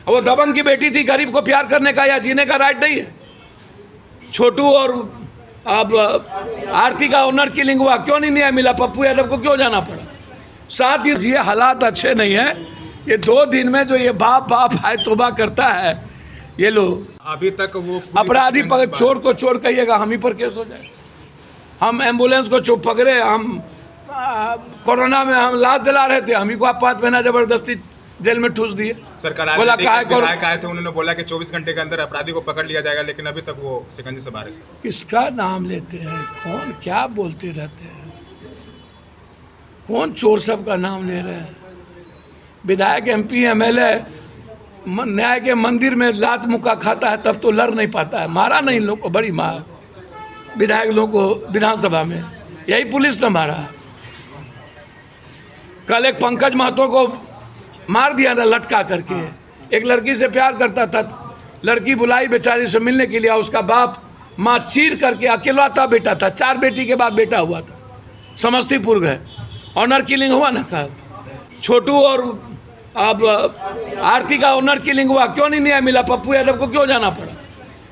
वो दबंग की बेटी थी, गरीब को प्यार करने का या जीने का राइट नहीं है। छोटू और अब आरती का ऑनर किलिंग हुआ, क्यों नहीं न्याय मिला? पप्पू यादव को क्यों जाना पड़ा? 7 दिन ये हालात अच्छे नहीं है। ये 2 दिन में जो ये बाप बाप हाय तोबा करता है, ये लोग अभी तक वो अपराधी चोर को चोर कहिएगा, हम ही पर केस हो जाए। हम एम्बुलेंस को चुप पकड़े, हम कोरोना में हम लाश जला रहे थे, हम ही को आप 5 महीना जबरदस्ती जेल में ठूस दिए। सरकार बोला विधायक आए थे, उन्होंने बोला कि 24 घंटे के अंदर अपराधी को पकड़ लिया जाएगा, लेकिन अभी तक वो शिकंजे से बाहर है। किसका नाम लेते हैं? कौन क्या बोलते रहते हैं? कौन चोर सब का नाम ले रहे हैं? विधायक MP MLA न्याय के मंदिर में लात मुक्का खाता है तब तो लड़ नहीं पाता है। मारा नहीं लोग को, बड़ी मार विधायक लोग को विधानसभा में, यही पुलिस ने मारा। कल एक पंकज महतो को मार दिया ना लटका करके। एक लड़की से प्यार करता था, लड़की बुलाई बेचारी से मिलने के लिए, उसका बाप माँ चीर करके, अकेला था बेटा था, 4 बेटी के बाद बेटा हुआ था, समस्तीपुर गए, ऑनर किलिंग हुआ ना कल। छोटू और अब आरती का ऑनर किलिंग हुआ, क्यों नहीं न्याय मिला? पप्पू यादव को क्यों जाना पड़ा?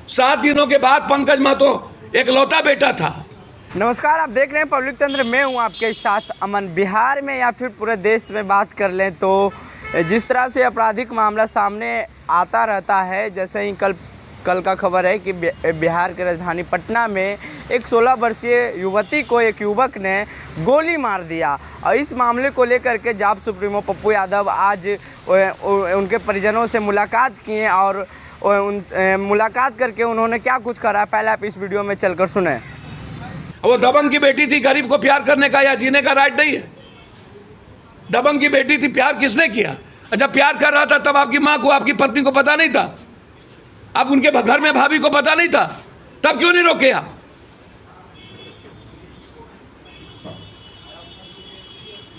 7 दिनों के बाद पंकज महतो एकलौता बेटा था। नमस्कार, आप देख रहे हैं पब्लिक तंत्र, मैं हूं आपके साथ अमन। बिहार में या फिर पूरे देश में बात कर लें तो जिस तरह से आपराधिक मामला सामने आता रहता है, जैसे ही कल का खबर है कि बिहार के राजधानी पटना में एक 16 वर्षीय युवती को एक युवक ने गोली मार दिया। और इस मामले को लेकर के जाप सुप्रीमो पप्पू यादव आज उनके परिजनों से मुलाकात किए और मुलाकात करके उन्होंने क्या कुछ करा, पहले आप इस वीडियो में चलकर सुने। वो दबंग की बेटी थी, गरीब को प्यार करने का या जीने का राइट नहीं है। दबंग की बेटी थी, प्यार किसने किया? जब प्यार कर रहा था तब आपकी माँ को, आपकी पत्नी को पता नहीं था? आप उनके घर में भाभी को पता नहीं था? तब क्यों नहीं रोके आप?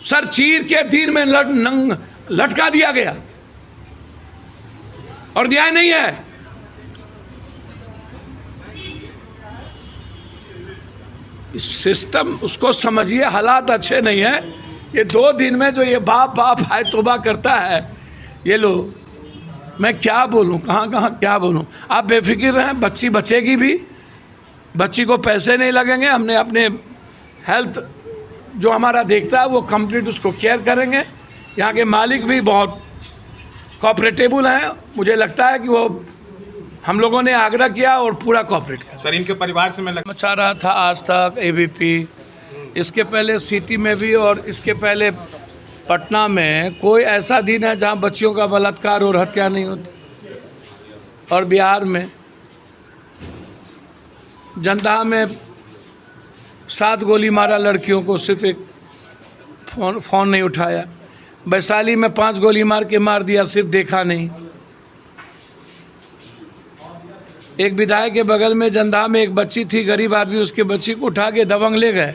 सर चीर के दिन में लटका दिया गया और न्याय नहीं है। सिस्टम उसको समझिए, हालात अच्छे नहीं है। ये 2 दिन में जो ये बाप बाप हाय तोबा करता है, ये लोग, मैं क्या बोलूं, कहाँ क्या बोलूं। आप बेफिक्र रहें, बच्ची बचेगी भी, बच्ची को पैसे नहीं लगेंगे। हमने अपने हेल्थ जो हमारा देखता है वो कंप्लीट उसको केयर करेंगे। यहाँ के मालिक भी बहुत कोऑपरेटेबल हैं, मुझे लगता है कि वो हम लोगों ने आग्रह किया और पूरा कोऑपरेट किया। सर इनके परिवार से मैं मचा रहा था आज तक ABP, इसके पहले सिटी में भी और इसके पहले पटना में कोई ऐसा दिन है जहां बच्चियों का बलात्कार और हत्या नहीं होती। और बिहार में जनता में 7 गोली मारा लड़कियों को, सिर्फ एक फ़ोन नहीं उठाया। वैशाली में 5 गोली मार के मार दिया, सिर्फ देखा नहीं। एक विधायक के बगल में जंदा में एक बच्ची थी, गरीब आदमी, उसके बच्ची को उठा के दबंग ले गए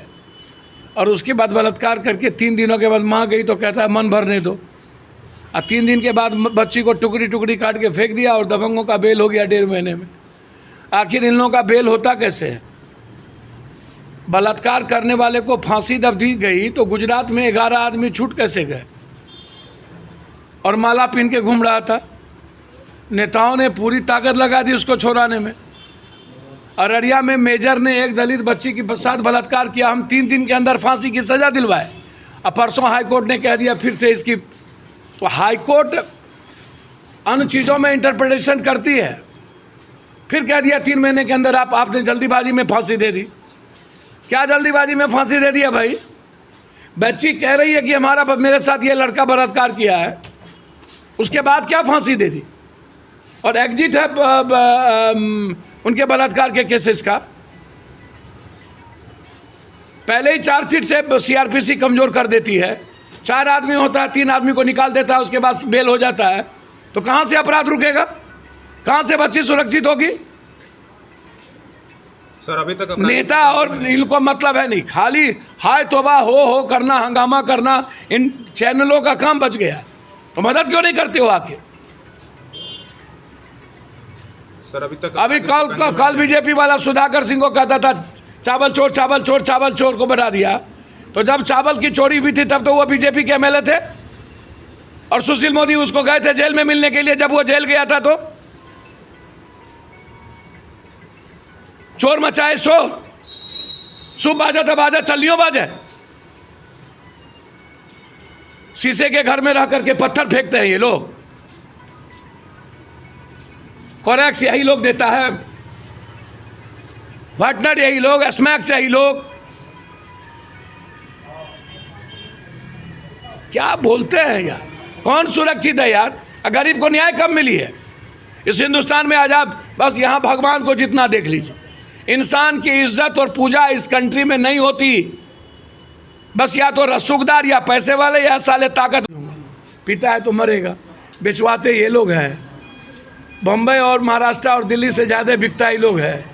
और उसके बाद बलात्कार करके 3 दिनों के बाद माँ गई तो कहता है मन भरने दो। और 3 दिन के बाद बच्ची को टुकड़ी टुकड़ी काट के फेंक दिया और दबंगों का बेल हो गया 1.5 महीने में। आखिर इन लोगों का बेल होता कैसे है? बलात्कार करने वाले को फांसी जब दी गई तो गुजरात में 11 आदमी छूट कैसे गए? और माला पहन के घूम रहा था। नेताओं ने पूरी ताकत लगा दी उसको छोड़ाने में। अररिया में मेजर ने एक दलित बच्ची के साथ बलात्कार किया, हम 3 दिन के अंदर फांसी की सज़ा दिलवाए। अब परसों हाईकोर्ट ने कह दिया फिर से इसकी, तो हाईकोर्ट अन्य चीज़ों में इंटरप्रिटेशन करती है। फिर कह दिया 3 महीने के अंदर आपने जल्दीबाजी में फांसी दे दी। क्या जल्दीबाजी में फांसी दे दिया भाई? बच्ची कह रही है कि हमारा मेरे साथ ये लड़का बलात्कार किया है, उसके बाद क्या फांसी दे दी? और एग्जिट है उनके बलात्कार के केसेस का। पहले ही चार्जशीट से CRPC कमज़ोर कर देती है। 4 आदमी होता है, 3 आदमी को निकाल देता है, उसके बाद बेल हो जाता है। तो कहाँ से अपराध रुकेगा? कहाँ से बच्ची सुरक्षित होगी? सर अभी तक नेता और इनको मतलब है नहीं, खाली हाय तोबा हो करना, हंगामा करना। इन चैनलों का काम बच गया, तो मदद क्यों नहीं करते हो आके? सर अभी कल बीजेपी वाला सुधाकर सिंह को कहता था चावल चोर चावल चोर चावल चोर को बना दिया। तो जब चावल की चोरी हुई थी तब तो वो बीजेपी के MLA थे। और सुशील मोदी उसको गए थे जेल में मिलने के लिए, जब वो जेल गया था तो चोर मचाए शोर, शुभ बाजा था बाजा, चलियो बाजा। शीशे के घर में रह करके पत्थर फेंकते हैं ये लोग। कोरेक्स यही लोग देता है, वाटनर यही लोग, स्मैक्स यही लोग। क्या बोलते हैं यार, कौन सुरक्षित है यार? गरीब को न्याय कब मिली है इस हिंदुस्तान में? आज आप बस यहाँ भगवान को जितना देख लीजिए, इंसान की इज्जत और पूजा इस कंट्री में नहीं होती। बस या तो रसूखदार या पैसे वाले या साले ताकत। पीता है तो मरेगा, बेचवाते ये लोग हैं। बम्बई और महाराष्ट्र और दिल्ली से ज़्यादा बिकता ही लोग हैं,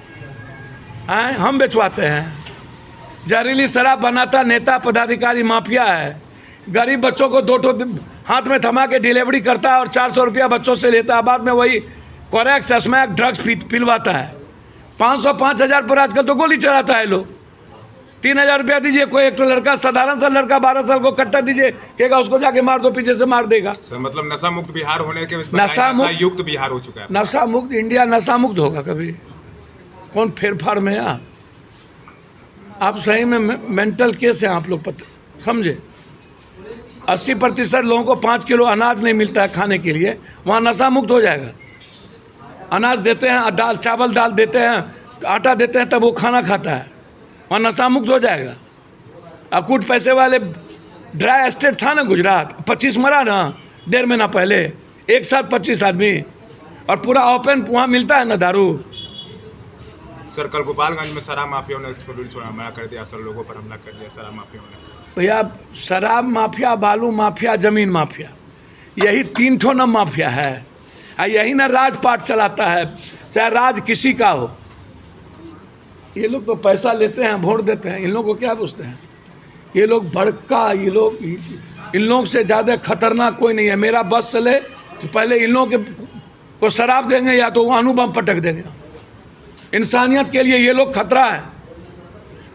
हम बेचवाते हैं। जहरीली शराब बनाता नेता पदाधिकारी माफिया है। गरीब बच्चों को 2 हाथ में थमा के डिलीवरी करता है और 400 रुपया बच्चों से लेता है। बाद में वही कोरेक्स स्मैक ड्रग्स पिलवाता है। 500-5,000 पर आजकल तो गोली चलाता है लोग। 3,000 रुपया दीजिए, कोई एक तो लड़का, साधारण सा लड़का 12 साल को कट्टा दीजिए, कहेगा उसको जाके मार दो, पीछे से मार देगा। सर मतलब नशा मुक्त बिहार होने के नशा युक्त बिहार हो चुका है। नशा मुक्त इंडिया नशा मुक्त होगा कभी? कौन फेरफार में है? आप सही में मेंटल केस है आप लोग, समझे? 80% लोगों को 5 किलो अनाज नहीं मिलता है खाने के लिए, वहाँ नशा मुक्त हो जाएगा। अनाज देते हैं, दाल चावल दाल देते हैं, आटा देते हैं, तब वो खाना खाता है, वहाँ नशा मुक्त हो जाएगा। अब कुछ पैसे वाले ड्राई एस्टेट था ना गुजरात, 25 मरा ना 1.5 महीना पहले, एक साथ 25 आदमी, और पूरा ओपन वहाँ मिलता है ना दारू। सर कल गोपालगंज में शराब माफिया ने पुलिस पर हमला कर दिया, सर लोगों पर हमला कर दिया शराब माफिया ने। भैया शराब माफिया, बालू माफिया, जमीन माफिया, यही 3 ठो न माफिया है। यही ना राजपाट चलाता है, चाहे राज किसी का हो। ये लोग तो पैसा लेते हैं, वोट देते हैं। इन लोगों को क्या पूछते हैं? ये लोग भड़का, ये लोग, इन लोग से ज़्यादा खतरनाक कोई नहीं है। मेरा बस चले तो पहले इन लोगों को शराब देंगे या तो अणुबम पटक देंगे। इंसानियत के लिए ये लोग खतरा है।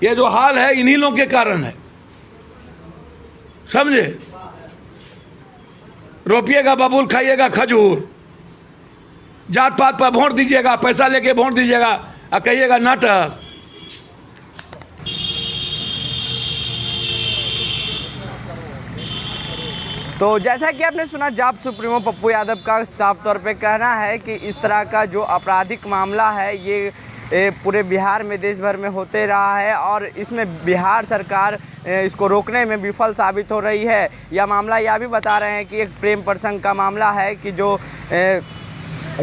ये जो हाल है इन्हीं लोगों के कारण है, समझे? रोपिएगा बबूल, खाइएगा खजूर, जात पात पर वोट दीजिएगा, पैसा लेके वोट दीजिएगा और कहिएगा नाटक। तो जैसा कि आपने सुना, जाप सुप्रीमो पप्पू यादव का साफ तौर पे कहना है कि इस तरह का जो आपराधिक मामला है ये पूरे बिहार में, देश भर में होते रहा है और इसमें बिहार सरकार इसको रोकने में विफल साबित हो रही है। यह मामला यह भी बता रहे हैं कि एक प्रेम प्रसंग का मामला है कि जो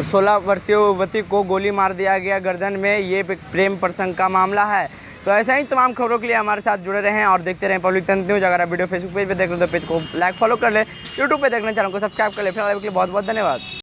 16 वर्षीय युवती को गोली मार दिया गया गर्दन में, ये प्रेम प्रसंग का मामला है। तो ऐसा ही तमाम खबरों के लिए हमारे साथ जुड़े रहें और देखते रहें पब्लिक तंत्र न्यूज़। अगर आप वीडियो फेसबुक पेज पे देख रहे हो तो पेज को लाइक फॉलो कर ले, यूट्यूब पे देख रहे हैं चैनल को सब्सक्राइब कर ले। फिलहाल के लिए बहुत बहुत धन्यवाद।